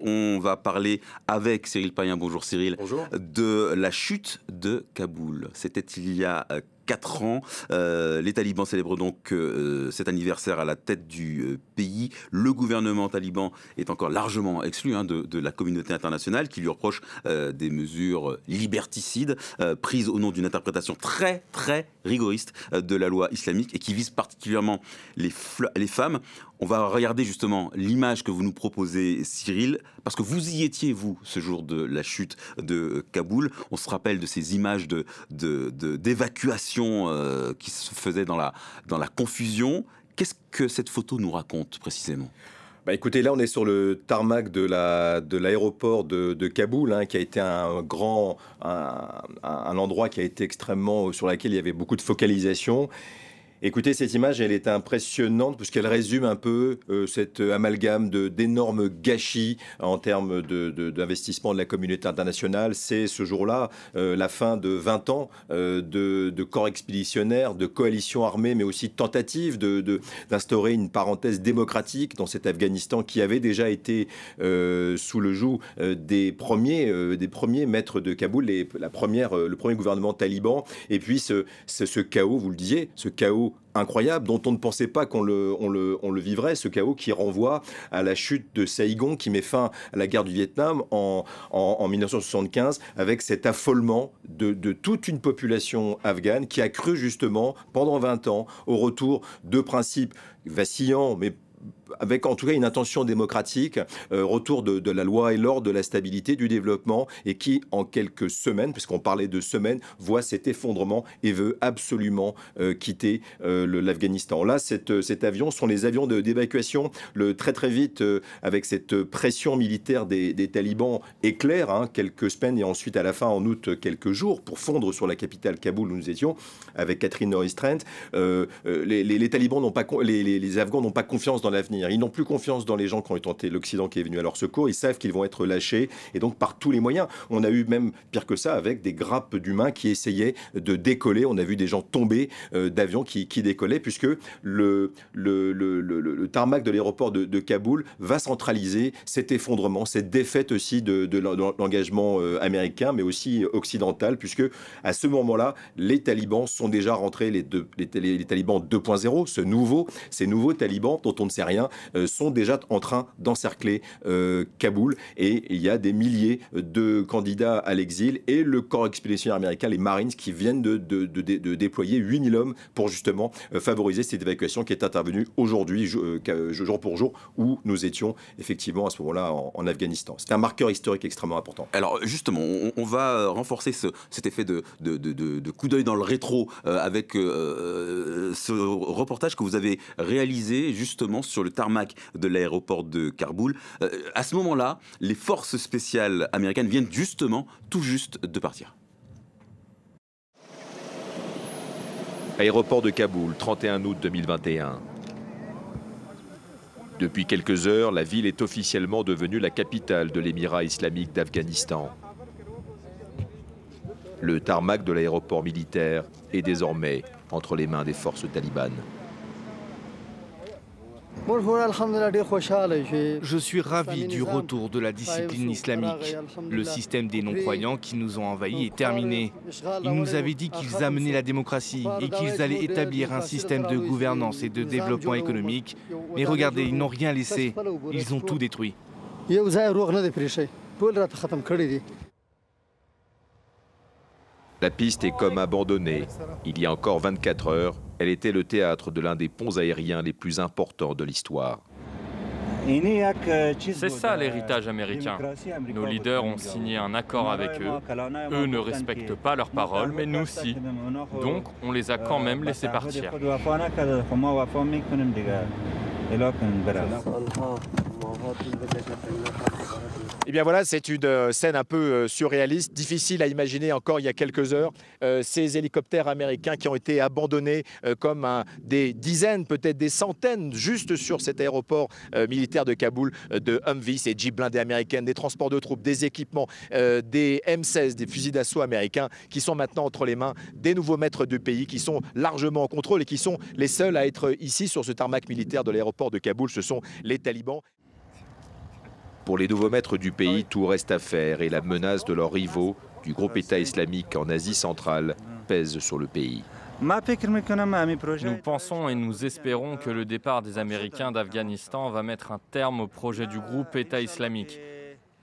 On va parler avec Cyril Payen, bonjour Cyril, Bonjour. de la chute de Kaboul. C'était il y a 4 ans. Les talibans célèbrent donc cet anniversaire à la tête du pays. Le gouvernement taliban est encore largement exclu de la communauté internationale qui lui reproche des mesures liberticides prises au nom d'une interprétation très rigoriste de la loi islamique et qui vise particulièrement les femmes. On va regarder justement l'image que vous nous proposez, Cyril, parce que vous y étiez, vous, ce jour de la chute de Kaboul. On se rappelle de ces images d'évacuation qui se faisaient dans la confusion. Qu'est-ce que cette photo nous raconte précisément ? Écoutez, là on est sur le tarmac de l'aéroport de Kaboul, qui a été un endroit qui a été sur lequel il y avait beaucoup de focalisation. Écoutez, cette image, elle est impressionnante puisqu'elle résume un peu cet amalgame d'énormes gâchis en termes d'investissement de la communauté internationale. C'est ce jour-là la fin de 20 ans de corps expéditionnaires, de coalitions armées, mais aussi de tentatives d'instaurer une parenthèse démocratique dans cet Afghanistan qui avait déjà été sous le joug des premiers maîtres de Kaboul, le premier gouvernement taliban. Et puis ce chaos, vous le disiez, ce chaos incroyable, dont on ne pensait pas qu'on le vivrait, ce chaos qui renvoie à la chute de Saïgon, qui met fin à la guerre du Vietnam en 1975, avec cet affolement de toute une population afghane qui a cru justement, pendant 20 ans, au retour de principes vacillants, mais avec en tout cas une intention démocratique, retour de la loi et l'ordre, de la stabilité, du développement, et qui, en quelques semaines, puisqu'on parlait de semaines, voit cet effondrement et veut absolument quitter l'Afghanistan. Là, cet avion sont les avions d'évacuation. Très vite, avec cette pression militaire des talibans éclair, quelques semaines et ensuite à la fin, en août, quelques jours, pour fondre sur la capitale Kaboul où nous étions, avec Catherine Norris-Trent. Les talibans les Afghans n'ont pas confiance dans l'avenir. Ils n'ont plus confiance dans les gens qui ont tenté, l'Occident qui est venu à leur secours. Ils savent qu'ils vont être lâchés, et donc par tous les moyens. On a eu même pire que ça avec des grappes d'humains qui essayaient de décoller. On a vu des gens tomber d'avions qui décollaient, puisque le tarmac de l'aéroport de Kaboul va centraliser cet effondrement, cette défaite aussi de l'engagement américain, mais aussi occidental, puisque à ce moment-là, les talibans sont déjà rentrés, les talibans 2.0, ces nouveaux talibans dont on ne sait rien, sont déjà en train d'encercler Kaboul, et il y a des milliers de candidats à l'exil, et le corps expéditionnaire américain, les Marines, qui viennent de déployer 8000 hommes pour justement favoriser cette évacuation qui est intervenue aujourd'hui, jour pour jour, où nous étions effectivement à ce moment-là en Afghanistan. C'est un marqueur historique extrêmement important. Alors justement, on va renforcer cet effet de coup d'œil dans le rétro avec ce reportage que vous avez réalisé justement sur le tarmac de l'aéroport de Kaboul. À ce moment-là, les forces spéciales américaines viennent tout juste de partir. Aéroport de Kaboul, 31 août 2021. Depuis quelques heures, la ville est officiellement devenue la capitale de l'Émirat islamique d'Afghanistan. Le tarmac de l'aéroport militaire est désormais entre les mains des forces talibanes. Je suis ravi du retour de la discipline islamique. Le système des non-croyants qui nous ont envahis est terminé. Ils nous avaient dit qu'ils amenaient la démocratie et qu'ils allaient établir un système de gouvernance et de développement économique. Mais regardez, ils n'ont rien laissé. Ils ont tout détruit. La piste est comme abandonnée. Il y a encore 24 heures, elle était le théâtre de l'un des ponts aériens les plus importants de l'histoire. C'est ça l'héritage américain. Nos leaders ont signé un accord avec eux. Eux ne respectent pas leurs paroles, mais nous si. Donc on les a quand même laissés partir. Et bien voilà, c'est une scène un peu surréaliste, difficile à imaginer encore il y a quelques heures. Ces hélicoptères américains qui ont été abandonnés comme des dizaines, peut-être des centaines, juste sur cet aéroport militaire de Kaboul, de Humvee, ces jeeps blindés américaines, des transports de troupes, des équipements, des M16, des fusils d'assaut américains qui sont maintenant entre les mains des nouveaux maîtres du pays, qui sont largement en contrôle et qui sont les seuls à être ici sur ce tarmac militaire de l'aéroport de Kaboul. Ce sont les talibans. Pour les nouveaux maîtres du pays, tout reste à faire et la menace de leurs rivaux, du groupe État islamique en Asie centrale, pèse sur le pays. Nous pensons et nous espérons que le départ des Américains d'Afghanistan va mettre un terme au projet du groupe État islamique.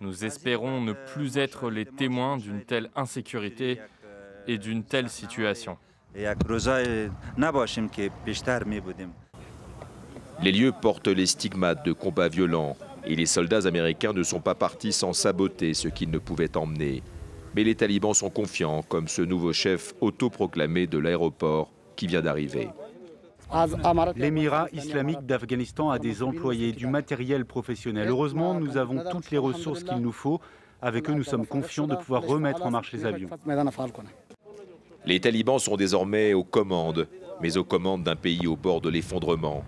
Nous espérons ne plus être les témoins d'une telle insécurité et d'une telle situation. Les lieux portent les stigmates de combats violents et les soldats américains ne sont pas partis sans saboter ce qu'ils ne pouvaient emmener. Mais les talibans sont confiants, comme ce nouveau chef autoproclamé de l'aéroport qui vient d'arriver. L'émirat islamique d'Afghanistan a des employés, du matériel professionnel. Heureusement, nous avons toutes les ressources qu'il nous faut. Avec eux, nous sommes confiants de pouvoir remettre en marche les avions. Les talibans sont désormais aux commandes, mais aux commandes d'un pays au bord de l'effondrement.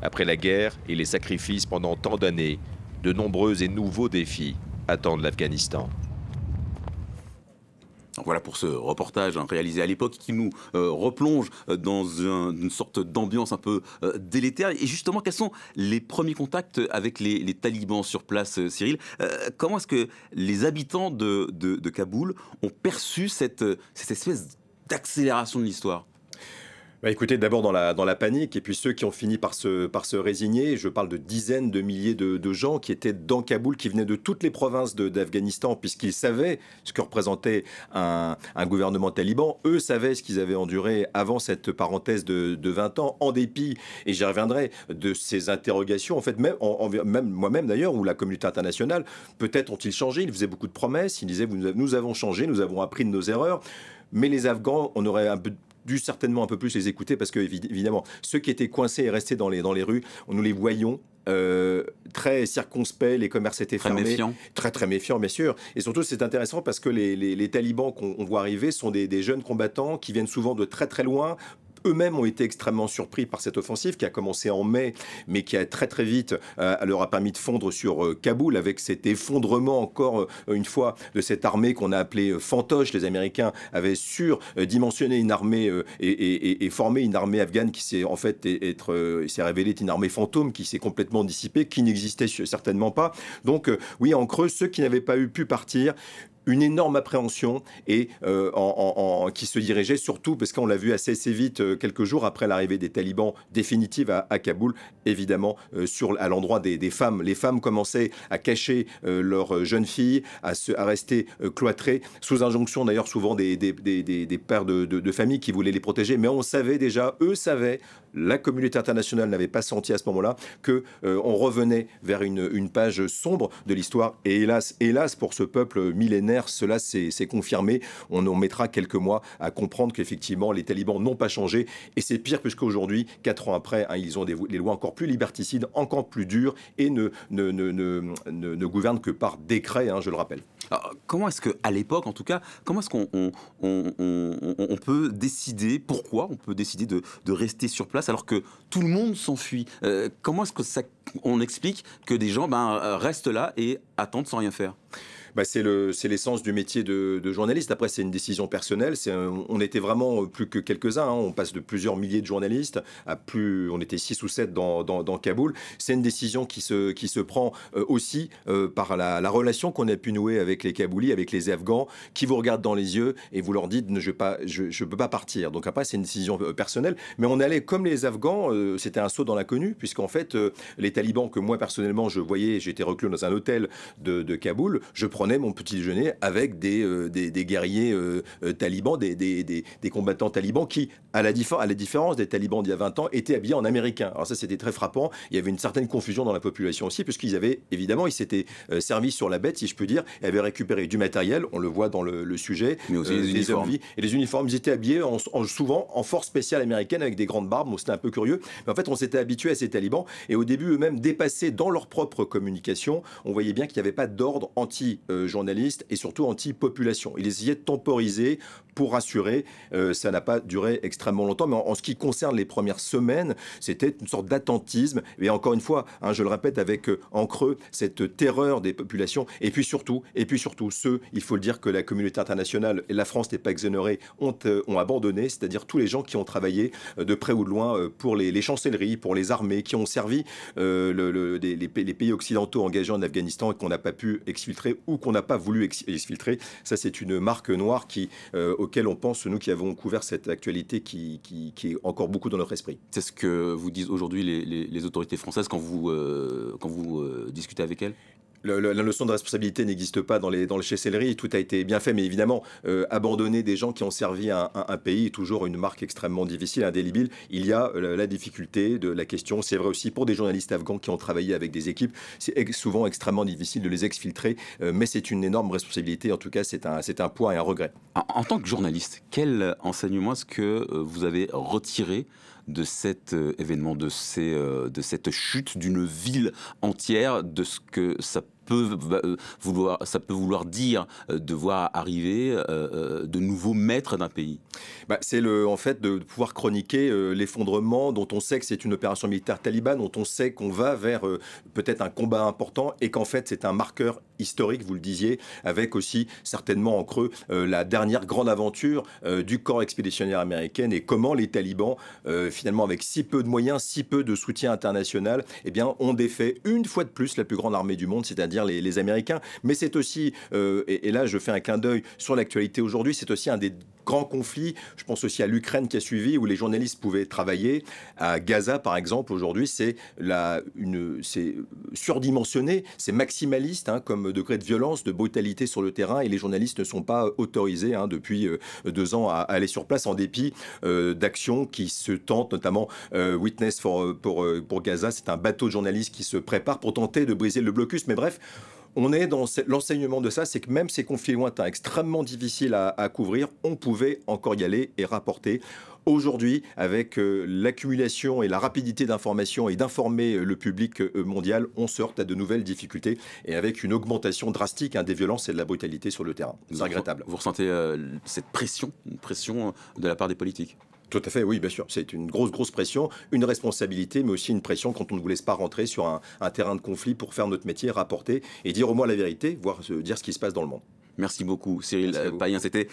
Après la guerre et les sacrifices pendant tant d'années, de nombreux et nouveaux défis attendent l'Afghanistan. Voilà pour ce reportage réalisé à l'époque qui nous replonge dans une sorte d'ambiance un peu délétère. Et justement, quels sont les premiers contacts avec les talibans sur place, Cyril? Comment est-ce que les habitants de Kaboul ont perçu cette espèce d'accélération de l'histoire? Écoutez, d'abord dans la panique, et puis ceux qui ont fini par se résigner. Je parle de dizaines de milliers de gens qui étaient dans Kaboul, qui venaient de toutes les provinces d'Afghanistan, puisqu'ils savaient ce que représentait un gouvernement taliban. Eux savaient ce qu'ils avaient enduré avant cette parenthèse de 20 ans, en dépit, et j'y reviendrai, de ces interrogations. En fait, même moi-même d'ailleurs, ou la communauté internationale, peut-être ont-ils changé. Ils faisaient beaucoup de promesses. Ils disaient, nous avons changé, nous avons appris de nos erreurs. Mais les Afghans, on aurait dû certainement un peu plus les écouter, parce que évidemment ceux qui étaient coincés et restés dans les rues, nous les voyions très circonspects, les commerces étaient fermés, très méfiants bien sûr, et surtout c'est intéressant parce que les talibans qu'on voit arriver sont des jeunes combattants qui viennent souvent de très loin. Eux-mêmes ont été extrêmement surpris par cette offensive qui a commencé en mai, mais qui a très vite leur a permis de fondre sur Kaboul, avec cet effondrement encore une fois de cette armée qu'on a appelée fantoche. Les Américains avaient surdimensionné une armée et formé une armée afghane qui s'est en fait s'est révélée être une armée fantôme qui s'est complètement dissipée, qui n'existait certainement pas. Donc oui, en creux, ceux qui n'avaient pas pu partir, une énorme appréhension et qui se dirigeait surtout, parce qu'on l'a vu assez vite, quelques jours après l'arrivée des talibans définitive à Kaboul, évidemment à l'endroit des femmes. Les femmes commençaient à cacher leurs jeunes filles, à rester cloîtrées, sous injonction d'ailleurs souvent des pères de famille qui voulaient les protéger. Mais on savait déjà, eux savaient, la communauté internationale n'avait pas senti à ce moment-là qu'on revenait vers une page sombre de l'histoire. Et hélas pour ce peuple millénaire, cela s'est confirmé. On en mettra quelques mois à comprendre qu'effectivement les talibans n'ont pas changé, et c'est pire puisqu'aujourd'hui, 4 ans après, ils ont des lois encore plus liberticides, encore plus dures, et ne gouvernent que par décret, je le rappelle. Alors, comment est-ce qu'à l'époque, en tout cas, comment est-ce qu'on peut décider, pourquoi on peut décider de rester sur place alors que tout le monde s'enfuit? Comment est-ce que on explique que des gens restent là et attendent sans rien faire? C'est l'essence du métier de journaliste. Après, c'est une décision personnelle. On était vraiment plus que quelques-uns. On passe de plusieurs milliers de journalistes à on était 6 ou 7 dans Kaboul. C'est une décision qui se prend aussi par la relation qu'on a pu nouer avec les Kaboulis, avec les Afghans, qui vous regardent dans les yeux et vous leur dites je peux pas partir. Donc après, c'est une décision personnelle. Mais on allait comme les Afghans. C'était un saut dans l'inconnu, puisqu'en fait, les talibans que moi personnellement je voyais, j'étais reclus dans un hôtel de Kaboul. Je prenais mon petit déjeuner avec des guerriers talibans, des combattants talibans qui, à la différence des talibans d'il y a 20 ans, étaient habillés en américain. Alors ça, c'était très frappant. Il y avait une certaine confusion dans la population aussi, puisqu'ils avaient, évidemment, ils s'étaient servis sur la bête, si je puis dire, et avaient récupéré du matériel, on le voit dans le sujet, mais aussi les uniformes. Et les uniformes, ils étaient habillés souvent en force spéciale américaine avec des grandes barbes. Bon, c'était un peu curieux, mais en fait, on s'était habitué à ces talibans, et au début, eux-mêmes, dépassés dans leur propre communication, on voyait bien qu'il n'y avait pas d'ordre anti-journalistes et surtout anti-population. Ils essayaient de temporiser pour rassurer, ça n'a pas duré extrêmement longtemps. Mais en ce qui concerne les premières semaines, c'était une sorte d'attentisme. Et encore une fois, hein, je le répète, avec en creux cette terreur des populations. Et puis surtout, ceux, il faut le dire, que la communauté internationale, et la France n'est pas exonérée, ont abandonné, c'est-à-dire tous les gens qui ont travaillé de près ou de loin pour les chancelleries, pour les armées, qui ont servi les pays occidentaux engagés en Afghanistan et qu'on n'a pas pu exfiltrer ou qu'on n'a pas voulu exfiltrer. Ça, c'est une marque noire auquel on pense, nous qui avons couvert cette actualité qui est encore beaucoup dans notre esprit. C'est ce que vous disent aujourd'hui les autorités françaises quand vous discutez avec elles? La notion de responsabilité n'existe pas dans les chancelleries, tout a été bien fait, mais évidemment, abandonner des gens qui ont servi un pays est toujours une marque extrêmement difficile, indélébile. Il y a la difficulté de la question, c'est vrai aussi pour des journalistes afghans qui ont travaillé avec des équipes, c'est souvent extrêmement difficile de les exfiltrer, mais c'est une énorme responsabilité, en tout cas c'est un poids et un regret. En tant que journaliste, quel enseignement est-ce que vous avez retiré de cet événement, de cette chute d'une ville entière, de ce que ça peut vouloir dire de voir arriver de nouveaux maîtres d'un pays? C'est en fait de pouvoir chroniquer l'effondrement dont on sait que c'est une opération militaire talibane, dont on sait qu'on va vers peut-être un combat important et qu'en fait c'est un marqueur historique, vous le disiez, avec aussi certainement en creux la dernière grande aventure du corps expéditionnaire américain et comment les talibans, finalement avec si peu de moyens, si peu de soutien international, eh bien, ont défait une fois de plus la plus grande armée du monde, c'est-à-dire les Américains. Mais c'est aussi, et là je fais un clin d'œil sur l'actualité aujourd'hui, c'est aussi un des grands conflits, je pense aussi à l'Ukraine qui a suivi, où les journalistes pouvaient travailler. À Gaza, par exemple, aujourd'hui, c'est surdimensionné, c'est maximaliste comme degré de violence, de brutalité sur le terrain, et les journalistes ne sont pas autorisés depuis 2 ans à aller sur place en dépit d'actions qui se tentent, notamment Witness pour Gaza, c'est un bateau de journalistes qui se prépare pour tenter de briser le blocus, mais bref, on est dans l'enseignement de ça, c'est que même ces conflits lointains, extrêmement difficiles à couvrir, on pouvait encore y aller et rapporter. Aujourd'hui, avec l'accumulation et la rapidité d'information et d'informer le public mondial, on se heurte à de nouvelles difficultés et avec une augmentation drastique des violences et de la brutalité sur le terrain. C'est regrettable. Vous ressentez cette pression, une pression de la part des politiques? Tout à fait, oui, bien sûr. C'est une grosse pression, une responsabilité, mais aussi une pression quand on ne vous laisse pas rentrer sur un terrain de conflit pour faire notre métier, rapporter et dire au moins la vérité, voire dire ce qui se passe dans le monde. Merci beaucoup, Cyril Payen. C'était